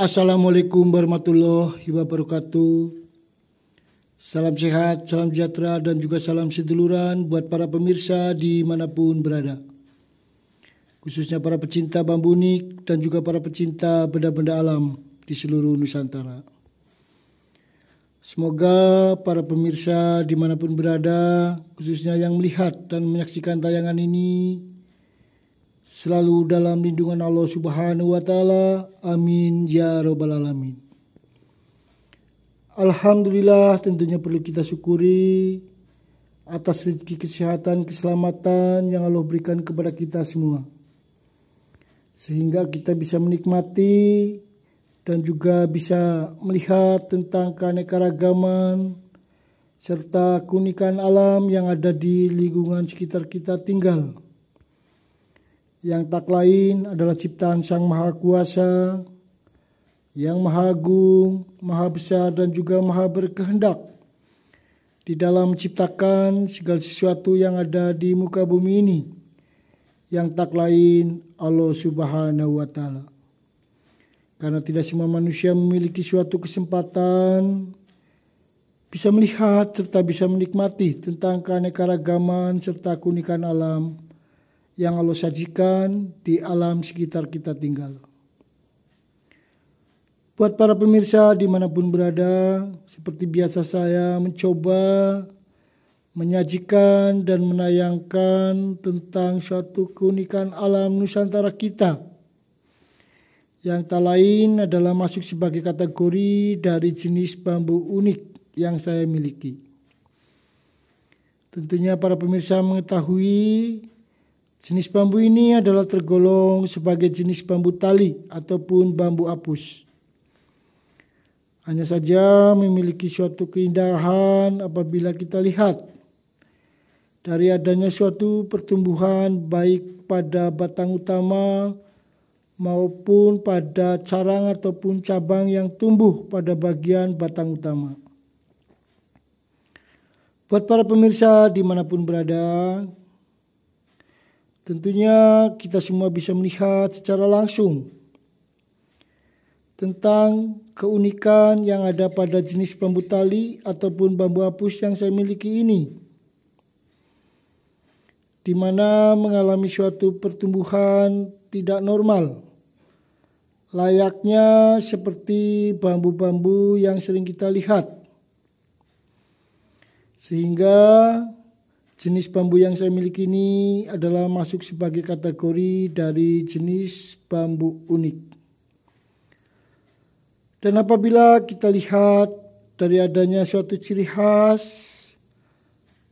Assalamualaikum warahmatullahi wabarakatuh. Salam sehat, salam sejahtera, dan juga salam seduluran buat para pemirsa dimanapun berada. Khususnya para pecinta bambu unik dan juga para pecinta benda-benda alam di seluruh Nusantara. Semoga para pemirsa dimanapun berada, khususnya yang melihat dan menyaksikan tayangan ini, selalu dalam lindungan Allah Subhanahu wa Ta'ala. Amin ya Rabbal Alamin. Alhamdulillah, tentunya perlu kita syukuri atas rezeki kesehatan, keselamatan yang Allah berikan kepada kita semua, sehingga kita bisa menikmati dan juga bisa melihat tentang keanekaragaman serta keunikan alam yang ada di lingkungan sekitar kita tinggal, yang tak lain adalah ciptaan Sang Maha Kuasa, yang Maha Agung, Maha Besar, dan juga Maha Berkehendak di dalam menciptakan segala sesuatu yang ada di muka bumi ini, yang tak lain Allah Subhanahu wa Ta'ala. Karena tidak semua manusia memiliki suatu kesempatan bisa melihat serta bisa menikmati tentang keanekaragaman serta keunikan alam yang Allah sajikan di alam sekitar kita tinggal. Buat para pemirsa dimanapun berada, seperti biasa saya mencoba menyajikan dan menayangkan tentang suatu keunikan alam Nusantara kita, yang tak lain adalah masuk sebagai kategori dari jenis bambu unik yang saya miliki. Tentunya para pemirsa mengetahui jenis bambu ini adalah tergolong sebagai jenis bambu tali ataupun bambu apus. Hanya saja memiliki suatu keindahan apabila kita lihat dari adanya suatu pertumbuhan baik pada batang utama maupun pada carang ataupun cabang yang tumbuh pada bagian batang utama. Buat para pemirsa dimanapun berada, tentunya kita semua bisa melihat secara langsung tentang keunikan yang ada pada jenis bambu tali ataupun bambu apus yang saya miliki ini, di mana mengalami suatu pertumbuhan tidak normal, layaknya seperti bambu-bambu yang sering kita lihat. Sehingga jenis bambu yang saya miliki ini adalah masuk sebagai kategori dari jenis bambu unik. Dan apabila kita lihat dari adanya suatu ciri khas,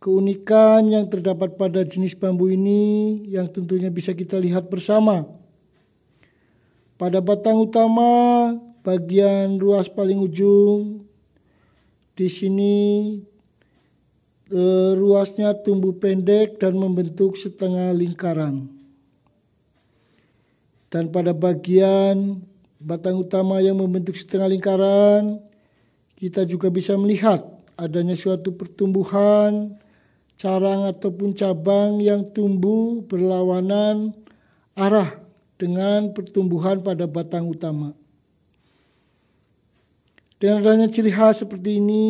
keunikan yang terdapat pada jenis bambu ini yang tentunya bisa kita lihat bersama. Pada batang utama, bagian ruas paling ujung, di sini ruasnya tumbuh pendek dan membentuk setengah lingkaran. Dan pada bagian batang utama yang membentuk setengah lingkaran, kita juga bisa melihat adanya suatu pertumbuhan carang ataupun cabang yang tumbuh berlawanan arah dengan pertumbuhan pada batang utama. Dengan adanya ciri khas seperti ini,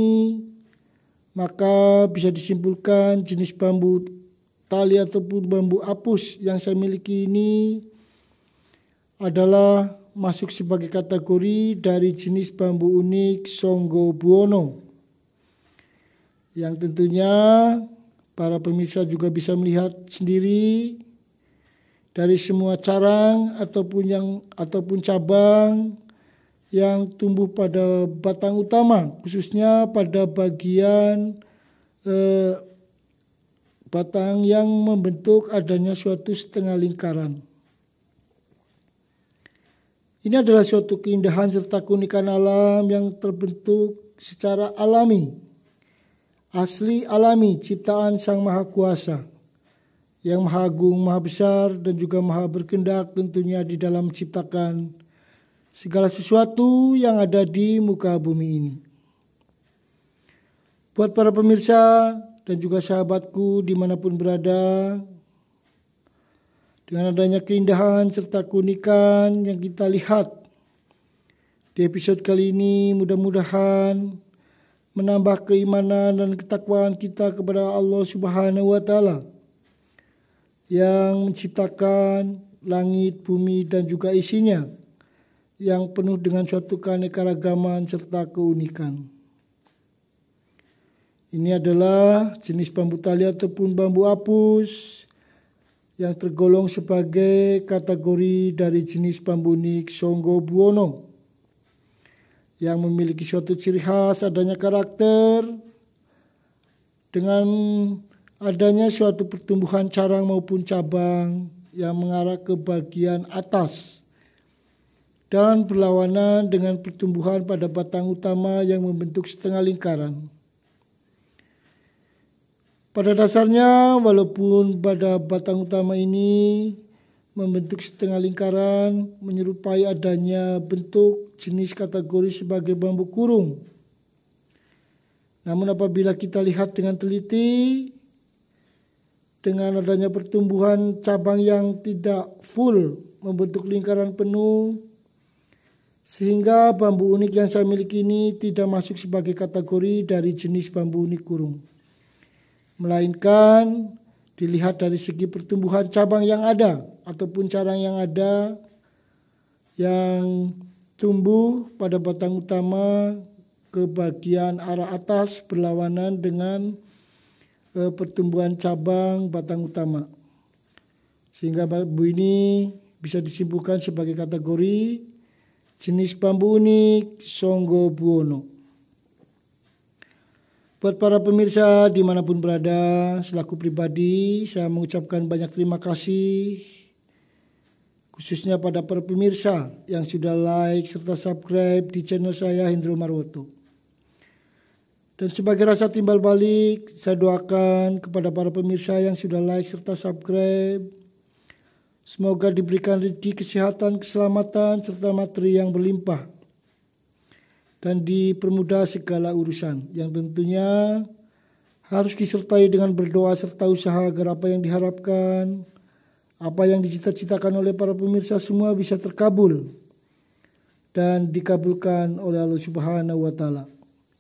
maka bisa disimpulkan jenis bambu tali ataupun bambu apus yang saya miliki ini adalah masuk sebagai kategori dari jenis bambu unik Songgo Buwono, yang tentunya para pemirsa juga bisa melihat sendiri dari semua carang ataupun cabang yang tumbuh pada batang utama, khususnya pada bagian batang yang membentuk adanya suatu setengah lingkaran. Ini adalah suatu keindahan serta keunikan alam yang terbentuk secara alami, asli alami, ciptaan Sang Maha Kuasa, yang Maha Agung, Maha Besar, dan juga Maha Berkehendak tentunya di dalam menciptakan segala sesuatu yang ada di muka bumi ini. Buat para pemirsa dan juga sahabatku dimanapun berada, dengan adanya keindahan serta keunikan yang kita lihat Di episode kali ini mudah-mudahan menambah keimanan dan ketakwaan kita kepada Allah Subhanahu wa Ta'ala yang menciptakan langit, bumi dan juga isinya, yang penuh dengan suatu keanekaragaman serta keunikan. Ini adalah jenis bambu tali ataupun bambu apus yang tergolong sebagai kategori dari jenis bambu unik Songgo Buwono, yang memiliki suatu ciri khas adanya karakter dengan adanya suatu pertumbuhan carang maupun cabang yang mengarah ke bagian atas dan berlawanan dengan pertumbuhan pada batang utama yang membentuk setengah lingkaran. Pada dasarnya, walaupun pada batang utama ini membentuk setengah lingkaran, menyerupai adanya bentuk jenis kategori sebagai bambu kurung. Namun apabila kita lihat dengan teliti, dengan adanya pertumbuhan cabang yang tidak full membentuk lingkaran penuh, sehingga bambu unik yang saya miliki ini tidak masuk sebagai kategori dari jenis bambu unik kurung, melainkan dilihat dari segi pertumbuhan cabang yang ada ataupun carang yang ada yang tumbuh pada batang utama ke bagian arah atas berlawanan dengan pertumbuhan cabang batang utama. Sehingga bambu ini bisa disimpulkan sebagai kategori jenis bambu unik Songgo Buwono. Buat para pemirsa dimanapun berada, selaku pribadi saya mengucapkan banyak terima kasih khususnya pada para pemirsa yang sudah like serta subscribe di channel saya Hendro Marwoto. Dan sebagai rasa timbal balik, saya doakan kepada para pemirsa yang sudah like serta subscribe, semoga diberikan rezeki, kesehatan, keselamatan serta materi yang berlimpah dan dipermudah segala urusan, yang tentunya harus disertai dengan berdoa serta usaha agar apa yang diharapkan, apa yang dicita-citakan oleh para pemirsa semua bisa terkabul dan dikabulkan oleh Allah Subhanahu wa Ta'ala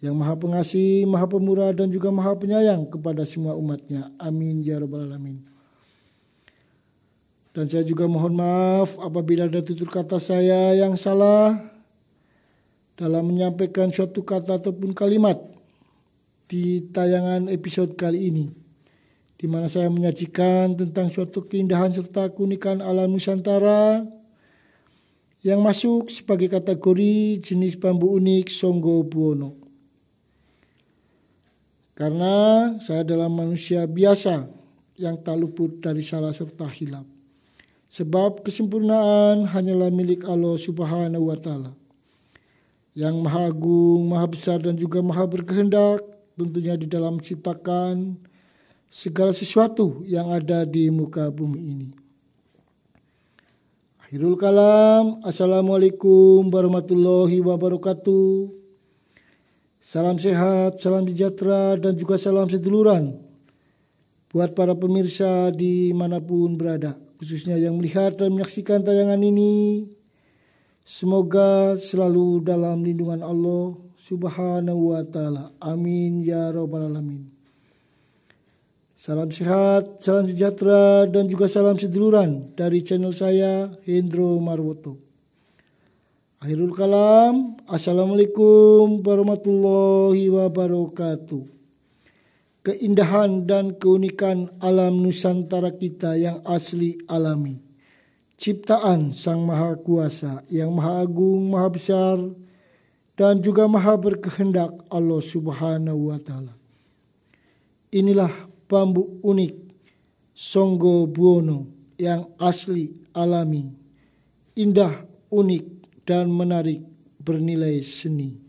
yang Maha Pengasih, Maha Pemurah dan juga Maha Penyayang kepada semua umatnya. Amin ya rabbal alamin. Dan saya juga mohon maaf apabila ada tutur kata saya yang salah dalam menyampaikan suatu kata ataupun kalimat di tayangan episode kali ini, di mana saya menyajikan tentang suatu keindahan serta keunikan alam Nusantara yang masuk sebagai kategori jenis bambu unik Songgo Buwono. Karena saya adalah manusia biasa yang tak luput dari salah serta hilaf. Sebab kesempurnaan hanyalah milik Allah Subhanahu wa Ta'ala, yang Maha Agung, Maha Besar dan juga Maha Berkehendak tentunya di dalam menciptakan segala sesuatu yang ada di muka bumi ini. Akhirul kalam, assalamualaikum warahmatullahi wabarakatuh. Salam sehat, salam sejahtera dan juga salam seduluran buat para pemirsa dimanapun berada, khususnya yang melihat dan menyaksikan tayangan ini. Semoga selalu dalam lindungan Allah Subhanahu wa Ta'ala. Amin ya rabbal alamin. Salam sehat, salam sejahtera dan juga salam seduluran dari channel saya Hendro Marwoto. Akhirul kalam, assalamualaikum warahmatullahi wabarakatuh. Keindahan dan keunikan alam Nusantara kita yang asli alami, ciptaan Sang Maha Kuasa yang Maha Agung, Maha Besar dan juga Maha Berkehendak Allah Subhanahu wa Ta'ala. Inilah bambu unik Songgo Buwono yang asli alami, indah, unik dan menarik, bernilai seni.